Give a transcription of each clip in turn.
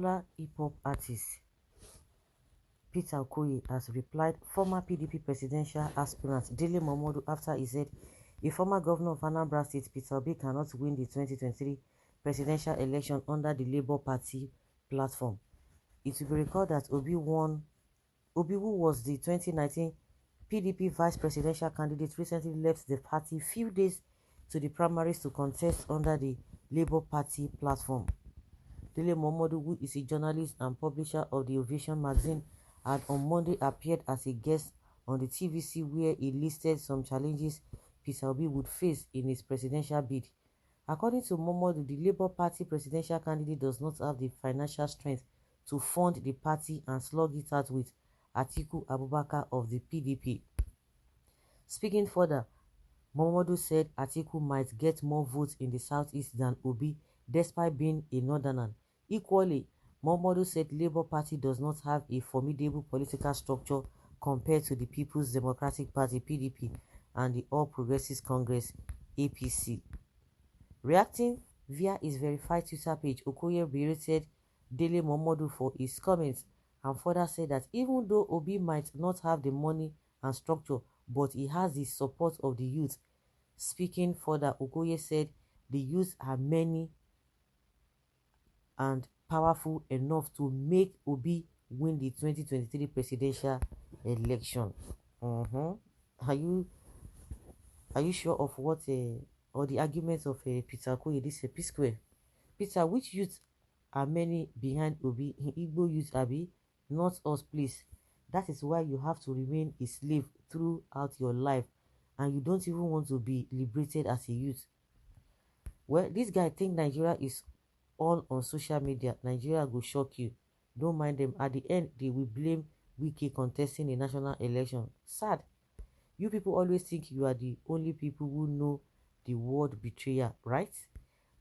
popular hip-hop artist Peter Okoye has replied former PDP presidential aspirant Dele Momodu after he said a former governor of Anambra State, Peter Obi, cannot win the 2023 presidential election under the Labour Party platform. It will be recalled that Obi, who was the 2019 PDP vice presidential candidate, recently left the party few days to the primaries to contest under the Labour Party platform. Dele Momodu, who is a journalist and publisher of the Ovation magazine, had on Monday appeared as a guest on the TVC where he listed some challenges Peter Obi would face in his presidential bid. According to Momodu, the Labour Party presidential candidate does not have the financial strength to fund the party and slug it out with Atiku Abubakar of the PDP. Speaking further, Momodu said Atiku might get more votes in the southeast than Obi, despite being a northerner. Equally, Momodu said Labour Party does not have a formidable political structure compared to the People's Democratic Party (PDP) and the All Progressives Congress (APC). Reacting via his verified Twitter page, Okoye berated Dele Momodu for his comments and further said that even though Obi might not have the money and structure, but he has the support of the youth. Speaking further, Okoye said the youth are many and powerful enough to make Obi win the 2023 presidential election. Are you sure of what or the arguments of Peter Okoye? This is P-Square. Peter, which youth are many behind Obi? Igbo youth, Abi, not us, please. That is why you have to remain a slave throughout your life, and you don't even want to be liberated as a youth. Well, this guy think Nigeria is all on social media. Nigeria will shock you. Don't mind them. At the end, they will blame Wiki contesting a national election. Sad. You people always think you are the only people who know the word betrayer, right?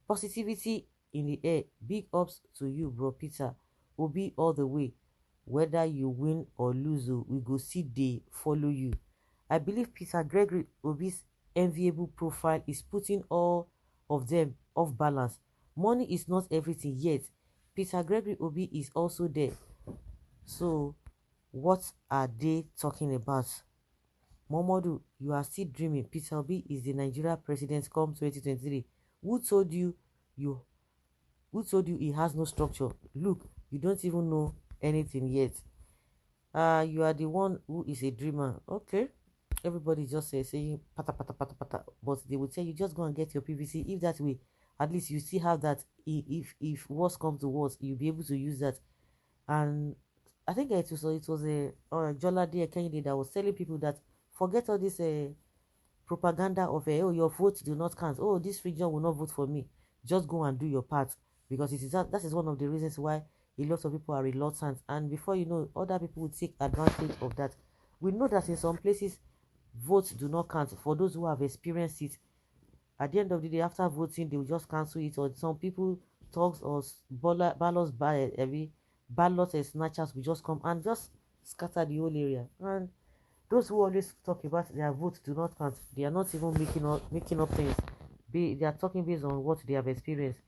Positivity in the air. Big ups to you, bro Peter. Obi all the way. Whether you win or lose, we go see they follow you. I believe Peter Gregory Obi's enviable profile is putting all of them off balance. Money is not everything yet. Peter Gregory Obi is also there. So, what are they talking about? Momodu, you are still dreaming. Peter Obi is the Nigeria president come 2023. Who told you he has no structure? Look, you don't even know anything yet. You are the one who is a dreamer. Okay. Everybody just saying pata pata pata pata, but they will tell you just go and get your PVC. If that way, at least you still have that. If worse comes to worse, you'll be able to use that. And I think it was a Jolade Kennedy that was telling people that forget all this propaganda of oh, your vote do not count. Oh, this region will not vote for me. Just go and do your part, because it is that is one of the reasons why a lot of people are reluctant. And before you know, other people will take advantage of that. We know that in some places, votes do not count for those who have experienced it. At the end of the day, after voting, they will just cancel it. Or some people, thugs or ballot snatchers will just come and just scatter the whole area. And those who always talk about their votes do not count, they are not even making up things. They are talking based on what they have experienced.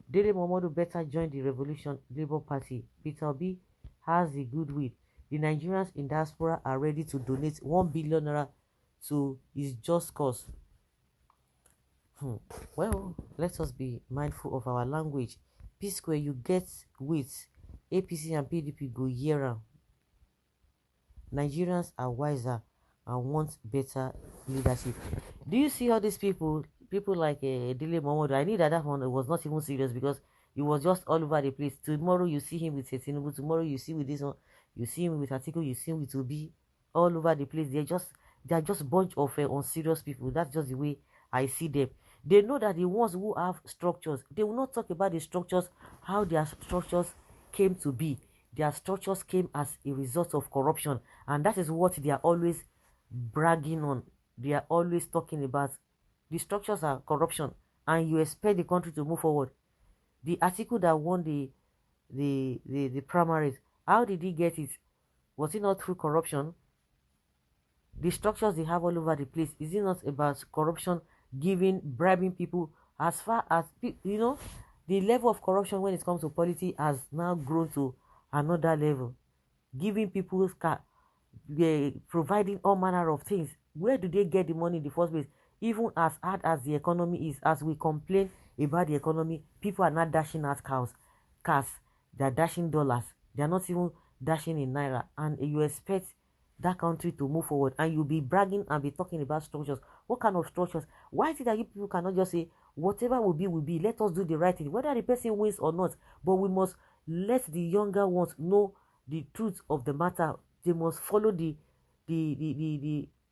Dele Momodu better join the Revolution Labour Party. Peter Obi has the goodwill. The Nigerians in diaspora are ready to donate 1 billion naira to his just cause. Well, let us be mindful of our language. P-Square, you get wit. APC and PDP go year. Nigerians are wiser and want better leadership. Do you see all these people like Dele Momodu? I knew that one was not even serious, because it was just all over the place. Tomorrow you see him with Tinubu, tomorrow you see with this one, you see him with Atiku, you see him with Obi, all over the place. They are just bunch of unserious people. That's just the way I see them. They know that the ones who have structures, they will not talk about the structures, how their structures came to be. Their structures came as a result of corruption, and that is what they are always bragging on. They are always talking about. The structures are corruption, and you expect the country to move forward. The article that won the primaries, how did he get it? Was it not through corruption? The structures they have all over the place, is it not about corruption, bribing people? As far as, you know, The level of corruption when it comes to politics has now grown to another level, giving people providing all manner of things. Where do they get the money in the first place? Even as hard as the economy is, as we complain about the economy, people are not dashing out cars. They're dashing dollars. They're not even dashing in naira. And you expect that country to move forward, and you'll be bragging and be talking about structures. What kind of structures? Why is it that you people cannot just say whatever will be will be? Let us do the right thing, whether the person wins or not. But we must let the younger ones know the truth of the matter. They must follow the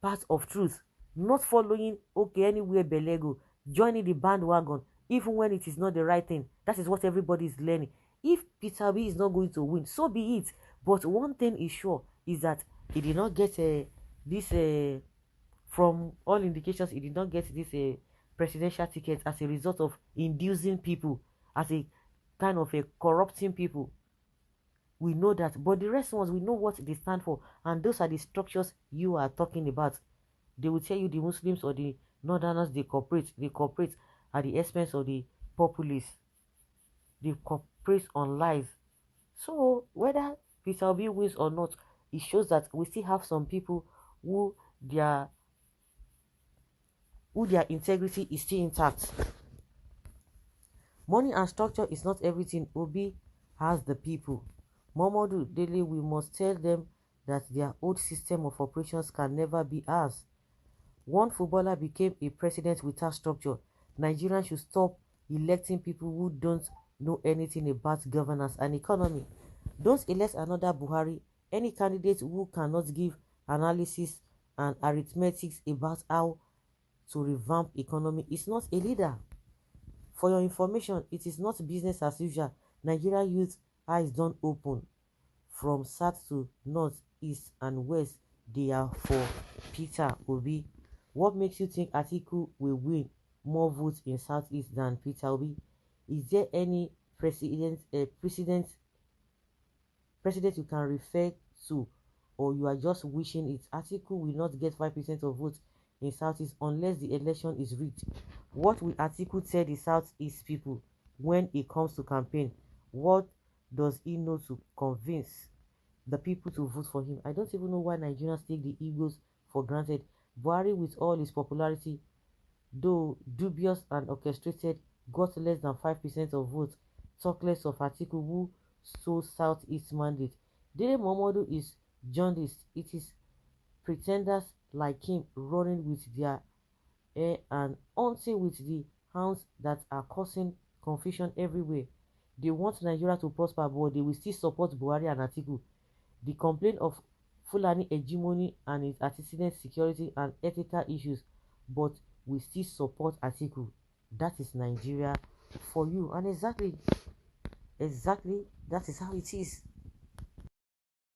path of truth, not following okay anywhere belego, joining the bandwagon even when it is not the right thing. That is what everybody is learning. If Peter Obi is not going to win, so be it. But one thing is sure is that he did not get this from all indications he did not get this presidential ticket as a result of inducing people, as a kind of a corrupting people. We know that, but the rest ones we know what they stand for, and those are the structures you are talking about. They will tell you the Muslims or the northerners, they cooperate at the expense of the populace. They cooperate on lies. So whether Peter Obi wins or not, it shows that we still have some people who their integrity is still intact. Money and structure is not everything. Obi has the people. Momodu, Dele, we must tell them that their old system of operations can never be ours. One footballer became a president without structure. Nigerians should stop electing people who don't know anything about governance and economy. Don't elect another Buhari, any candidate who cannot give analysis and arithmetics about how to revamp economy is not a leader. For your information, it is not business as usual. Nigerian youth eyes don't open. From south to north, east and west, they are for Peter Obi. What makes you think Atiku will win more votes in southeast than Peter Obi? Is there any precedent you can refer to, or you are just wishing it? Atiku will not get 5% of votes in southeast unless the election is rigged. What will Atiku tell the southeast people when it comes to campaign? What does he know to convince the people to vote for him? I don't even know why Nigerians take the egos for granted. Buhari, with all his popularity, though dubious and orchestrated, got less than 5% of votes. Talk less of Atiku, who stole southeast mandate. Dele Momodu is jaundiced. It is pretenders like him running with their hair and hunting with the hounds that are causing confusion everywhere. They want Nigeria to prosper, but they will still support Buhari and Atiku. The complaint of Fulani hegemony and its antecedent security and ethical issues, but we still support Atiku. That is Nigeria for you. And exactly, that is how it is.